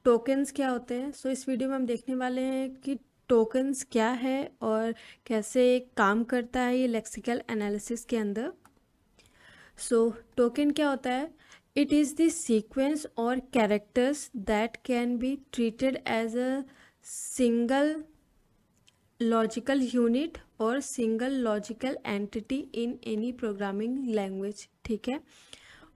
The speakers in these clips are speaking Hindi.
टोकन्स क्या होते हैं। सो इस वीडियो में हम देखने वाले हैं कि टोकन्स क्या है और कैसे काम करता है ये लेक्सिकल एनालिसिस के अंदर। सो टोकन क्या होता है? इट इज़ द सीक्वेंस और characters that can be treated as a single logical unit और single logical entity in any programming language. ठीक है,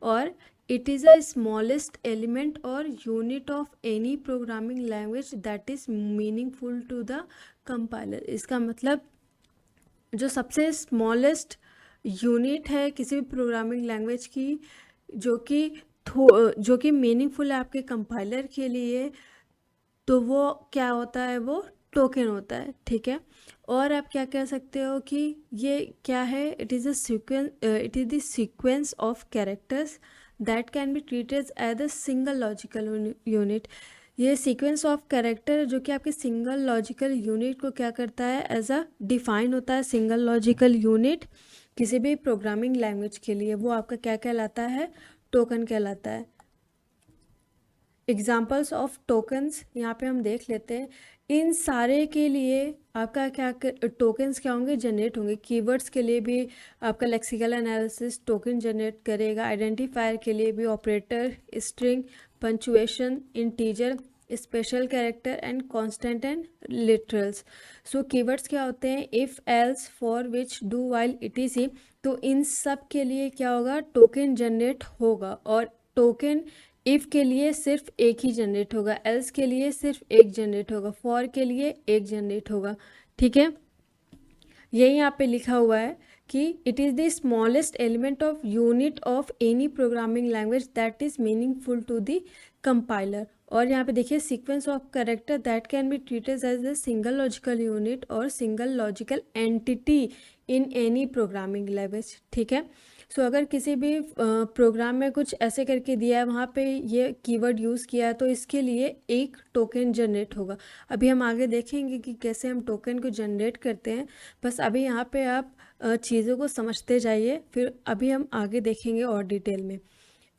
और it is a smallest element और unit of any programming language that is meaningful to the compiler. इसका मतलब जो सबसे स्मॉलेस्ट यूनिट है किसी भी प्रोग्रामिंग लैंग्वेज की, जो कि मीनिंगफुल है आपके कंपाइलर के लिए, तो वो क्या होता है? वो टोकन होता है। ठीक है, और आप क्या कह सकते हो कि ये क्या है? It is the sequence of characters that can be treated as a single logical unit. ये सीक्वेंस ऑफ कैरेक्टर जो कि आपके सिंगल लॉजिकल यूनिट को क्या करता है? एज अ डिफाइन होता है सिंगल लॉजिकल यूनिट किसी भी प्रोग्रामिंग लैंग्वेज के लिए, वो आपका क्या कहलाता है? टोकन कहलाता है। एग्जाम्पल्स ऑफ टोकन्स यहाँ पे हम देख लेते हैं। इन सारे के लिए आपका क्या टोकन्स क्या होंगे? जनरेट होंगे। कीवर्ड्स के लिए भी आपका लेक्सिकल एनालिसिस टोकन जनरेट करेगा। आइडेंटिफायर के लिए भी operator, string, punctuation, integer, special character and constant and literals. So keywords क्या होते हैं? If, else, for, which, do, while, etc.. तो इन सब के लिए क्या होगा? टोकन जनरेट होगा। और टोकन इफ़ के लिए सिर्फ एक ही जनरेट होगा, एल्स के लिए सिर्फ एक जनरेट होगा, फॉर के लिए एक जनरेट होगा। ठीक है, ये यहाँ पे लिखा हुआ है कि it is the smallest element of unit of any programming language that is meaningful to the compiler. और यहाँ पे देखिए sequence of character that can be treated as a single logical unit और single logical entity in any programming language. ठीक है, सो अगर किसी भी प्रोग्राम में कुछ ऐसे करके दिया है, वहाँ पे ये कीवर्ड यूज़ किया है, तो इसके लिए एक टोकन जनरेट होगा। अभी हम आगे देखेंगे कि कैसे हम टोकन को जनरेट करते हैं। बस अभी यहाँ पे आप चीज़ों को समझते जाइए, फिर अभी हम आगे देखेंगे और डिटेल में।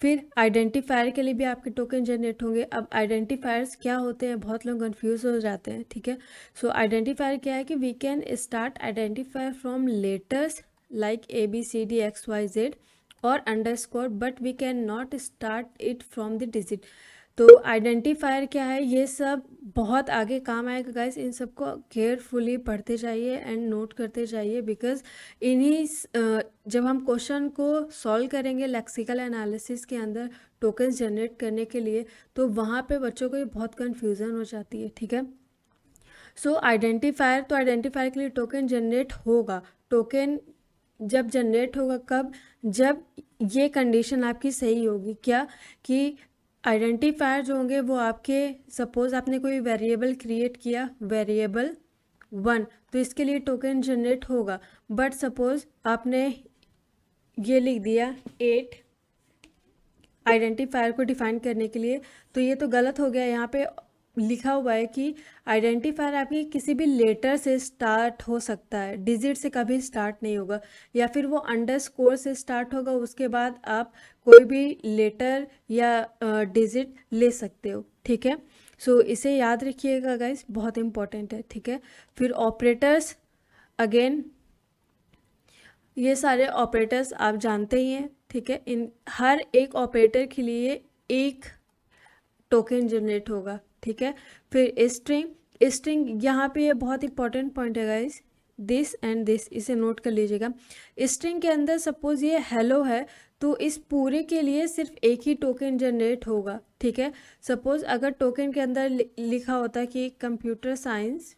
फिर आइडेंटिफायर के लिए भी आपके टोकन जनरेट होंगे। अब आइडेंटिफायर्स क्या होते हैं? बहुत लोग कंफ्यूज हो जाते हैं। ठीक है, सो आइडेंटिफायर क्या है कि we can start identifier from letters like A B C D X Y Z और underscore, but we can not start it from the digit. तो आइडेंटिफायर क्या है? ये सब बहुत आगे काम आएगा गाइस, इन सबको केयरफुली पढ़ते जाइए एंड नोट करते जाइए, बिकॉज इन्हीं जब हम क्वेश्चन को सॉल्व करेंगे लेक्सिकल एनालिसिस के अंदर टोकन्स जनरेट करने के लिए, तो वहाँ पे बच्चों को ये बहुत कन्फ्यूज़न हो जाती है। ठीक है, सो आइडेंटिफायर, तो आइडेंटिफायर के लिए टोकन जनरेट होगा। टोकन जब जनरेट होगा कब? जब ये कंडीशन आपकी सही होगी। क्या? कि आइडेंटिफायर जो होंगे वो आपके, सपोज आपने कोई वेरिएबल क्रिएट किया, वेरिएबल 1, तो इसके लिए टोकन जनरेट होगा। बट सपोज आपने ये लिख दिया 8 आइडेंटिफायर को डिफाइन करने के लिए, तो ये तो गलत हो गया। यहाँ पे लिखा हुआ है कि आइडेंटिफायर आपकी किसी भी लेटर से स्टार्ट हो सकता है, डिजिट से कभी स्टार्ट नहीं होगा, या फिर वो अंडरस्कोर से स्टार्ट होगा, उसके बाद आप कोई भी लेटर या डिजिट ले सकते हो। ठीक है, सो इसे याद रखिएगा गाइस, बहुत इंपॉर्टेंट है। ठीक है, फिर ऑपरेटर्स, अगेन ये सारे ऑपरेटर्स आप जानते ही हैं। ठीक है, इन हर एक ऑपरेटर के लिए एक टोकन जनरेट होगा। ठीक है, फिर स्ट्रिंग, स्ट्रिंग यहाँ पे ये बहुत इंपॉर्टेंट पॉइंट है गाइस, दिस एंड दिस, इसे नोट कर लीजिएगा। स्ट्रिंग के अंदर सपोज ये हेलो है, तो इस पूरे के लिए सिर्फ एक ही टोकन जनरेट होगा। ठीक है, सपोज अगर टोकन के अंदर लिखा होता है कि कंप्यूटर साइंस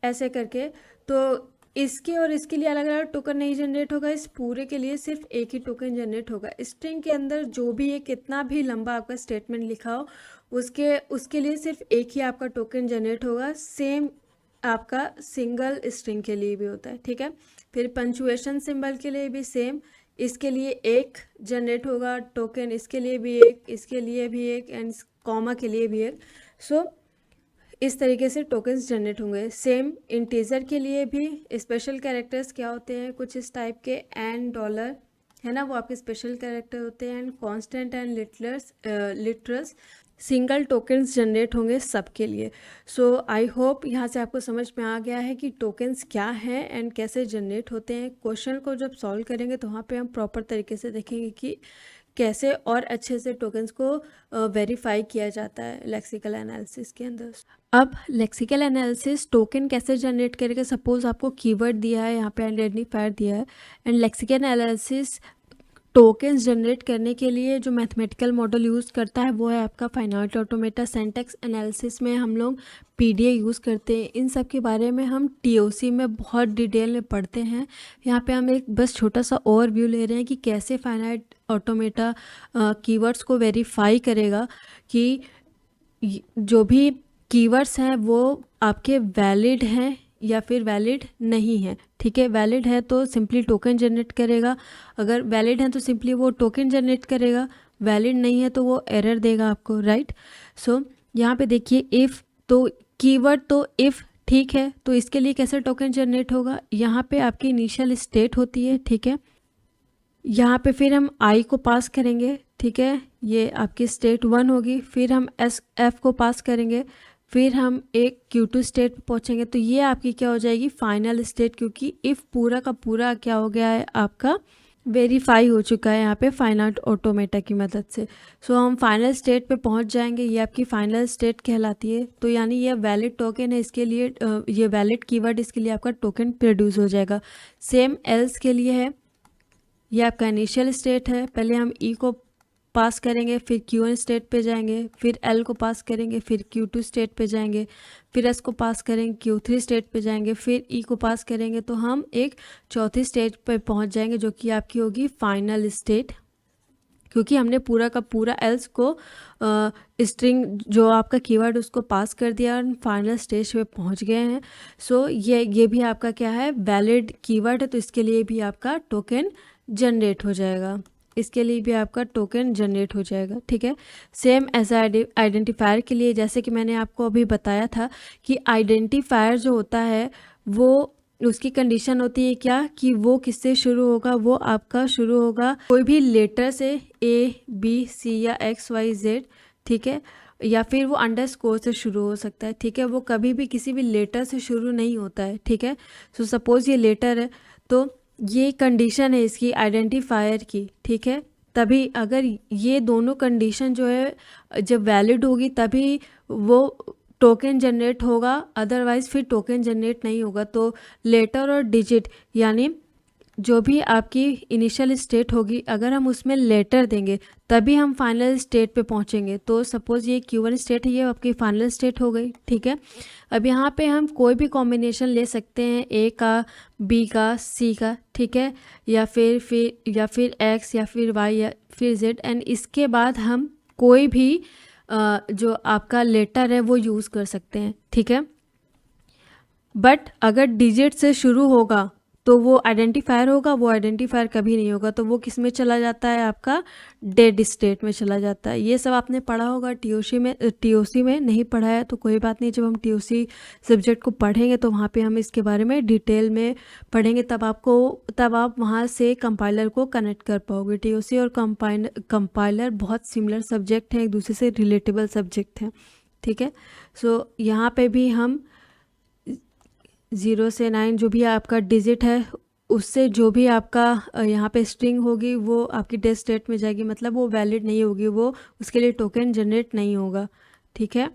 ऐसे करके, तो इसके और इसके लिए अलग अलग टोकन नहीं जनरेट होगा, इस पूरे के लिए सिर्फ एक ही टोकन जनरेट होगा। स्ट्रिंग के अंदर जो भी ये कितना भी लंबा आपका स्टेटमेंट लिखा हो, उसके लिए सिर्फ एक ही आपका टोकन जनरेट होगा। सेम आपका सिंगल स्ट्रिंग के लिए भी होता है। ठीक है, फिर पंचुएशन सिंबल के लिए भी सेम, इसके लिए एक जनरेट होगा टोकन, इसके लिए भी एक, इसके लिए भी एक, एंड कॉमा के लिए भी एक। सो इस तरीके से टोकन्स जनरेट होंगे। सेम इंटीजर के लिए भी स्पेशल कैरेक्टर्स क्या होते हैं? कुछ इस टाइप के, एंड, डॉलर, है ना, वो आपके स्पेशल कैरेक्टर होते हैं। And constant and literals single tokens generate होंगे सबके लिए। सो आई होप यहाँ से आपको समझ में आ गया है कि टोकन्स क्या है एंड कैसे जनरेट होते हैं। क्वेश्चन को जब सॉल्व करेंगे तो वहाँ पे हम प्रॉपर तरीके से देखेंगे कि कैसे और अच्छे से टोकन्स को वेरीफाई किया जाता है लेक्सिकल एनालिसिस के अंदर। अब लेक्सिकल एनालिसिस टोकन कैसे जनरेट करेगा। सपोज आपको कीवर्ड दिया है, यहाँ पे आइडेंटिफायर दिया है, and lexical analysis tokens generate करने के लिए जो मैथमेटिकल मॉडल यूज़ करता है वो है आपका फाइनाइट ऑटोमेटा। सिंटैक्स एनालिसिस में हम लोग पीडीए यूज़ करते हैं। इन सब के बारे में हम टीओसी में बहुत डिटेल में पढ़ते हैं। यहाँ पे हम एक बस छोटा सा ओवरव्यू ले रहे हैं कि कैसे फाइनाइट ऑटोमेटा कीवर्ड्स को वेरीफाई करेगा कि जो भी कीवर्ड्स हैं वो आपके वैलिड हैं या फिर वैलिड नहीं है। ठीक है, वैलिड है तो सिंपली टोकन जनरेट करेगा, अगर वैलिड है तो सिंपली वो टोकन जनरेट करेगा, वैलिड नहीं है तो वो एरर देगा आपको, राइट। सो यहाँ पे देखिए इफ़, तो कीवर्ड तो इफ़, ठीक है, तो इसके लिए कैसे टोकन जनरेट होगा। यहाँ पे आपकी इनिशियल स्टेट होती है, ठीक है, यहाँ पे फिर हम आई को पास करेंगे, ठीक है, ये आपकी स्टेट 1 होगी। फिर हम एफ को पास करेंगे, फिर हम एक Q2 स्टेट पे पहुँचेंगे, तो ये आपकी क्या हो जाएगी फाइनल स्टेट, क्योंकि इफ़ पूरा का पूरा क्या हो गया है आपका वेरीफाई हो चुका है यहाँ पे फाइनाइट ऑटोमेटा की मदद से। सो हम फाइनल स्टेट पे पहुँच जाएंगे, ये आपकी फाइनल स्टेट कहलाती है। तो यानी ये वैलिड टोकन है, इसके लिए ये वैलिड कीवर्ड, इसके लिए आपका टोकन प्रोड्यूस हो जाएगा। सेम एल्स के लिए है, ये आपका इनिशियल स्टेट है, पहले हम ई को पास करेंगे, फिर Q1 स्टेट पे जाएंगे, फिर L को पास करेंगे, फिर Q2 स्टेट पे जाएंगे, फिर S को पास करेंगे, Q3 स्टेट पे जाएंगे, फिर E को पास करेंगे, तो हम एक चौथी स्टेट पे पहुंच जाएंगे जो कि आपकी होगी फाइनल स्टेट, क्योंकि हमने पूरा का पूरा एल्स को स्ट्रिंग जो आपका कीवर्ड उसको पास कर दिया और फाइनल स्टेज पे पहुंच गए हैं। सो ये भी आपका क्या है वैलिड कीवर्ड है, तो इसके लिए भी आपका टोकन जनरेट हो जाएगा, इसके लिए भी आपका टोकन जनरेट हो जाएगा। ठीक है, सेम एज आइडेंटिफायर के लिए, जैसे कि मैंने आपको अभी बताया था कि आइडेंटिफायर जो होता है वो उसकी कंडीशन होती है क्या कि वो किससे शुरू होगा, वो आपका शुरू होगा कोई भी लेटर से, A B C या XYZ, ठीक है, या फिर वो अंडरस्कोर से शुरू हो सकता है। ठीक है, वो कभी भी किसी भी लेटर से शुरू नहीं होता है। ठीक है, सो सपोज ये लेटर है, तो ये कंडीशन है इसकी आइडेंटिफायर की। ठीक है, तभी अगर ये दोनों कंडीशन जो है जब वैलिड होगी तभी वो टोकन जनरेट होगा, अदरवाइज फिर टोकन जनरेट नहीं होगा। तो लेटर और डिजिट यानी जो भी आपकी इनिशियल स्टेट होगी, अगर हम उसमें लेटर देंगे तभी हम फाइनल स्टेट पे पहुंचेंगे। तो सपोज़ ये Q1 स्टेट है, ये आपकी फाइनल स्टेट हो गई। ठीक है, अब यहाँ पे हम कोई भी कॉम्बिनेशन ले सकते हैं, A का, B का, C का, ठीक है, या फिर X या फिर Y या फिर Z, एंड इसके बाद हम कोई भी जो आपका लेटर है वो यूज़ कर सकते हैं। ठीक है, बट अगर डिजिट से शुरू होगा तो वो आइडेंटिफायर होगा, वो आइडेंटिफायर कभी नहीं होगा, तो वो किस में चला जाता है, आपका डेड स्टेट में चला जाता है। ये सब आपने पढ़ा होगा टीओसी में नहीं पढ़ा है तो कोई बात नहीं, जब हम टीओसी सब्जेक्ट को पढ़ेंगे तो वहाँ पे हम इसके बारे में डिटेल में पढ़ेंगे, तब आप वहाँ से कंपाइलर को कनेक्ट कर पाओगे। टीओसी और कंपाइलर बहुत सिमिलर सब्जेक्ट हैं, एक दूसरे से रिलेटेबल सब्जेक्ट हैं। ठीक है, सो यहाँ पे भी हम 0 से 9 जो भी आपका डिजिट है उससे जो भी आपका यहाँ पे स्ट्रिंग होगी वो आपकी डेड स्टेट में जाएगी, मतलब वो वैलिड नहीं होगी, वो उसके लिए टोकन जनरेट नहीं होगा। ठीक है,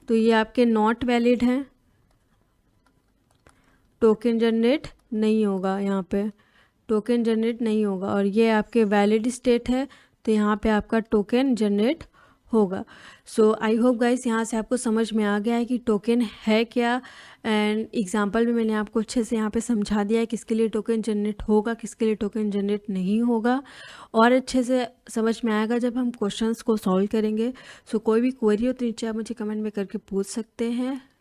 तो ये आपके नॉट वैलिड हैं, टोकन जनरेट नहीं होगा, यहाँ पे टोकन जनरेट नहीं होगा। और ये आपके वैलिड स्टेट है तो यहाँ पे आपका टोकन जनरेट होगा। सो आई होप गाइस यहाँ से आपको समझ में आ गया है कि टोकन है क्या, एंड एग्जांपल में मैंने आपको अच्छे से यहाँ पे समझा दिया है किसके लिए टोकन जनरेट होगा, किसके लिए टोकन जनरेट नहीं होगा, और अच्छे से समझ में आएगा जब हम क्वेश्चंस को सॉल्व करेंगे। सो कोई भी क्वेरी हो तो नीचे आप मुझे कमेंट में करके पूछ सकते हैं।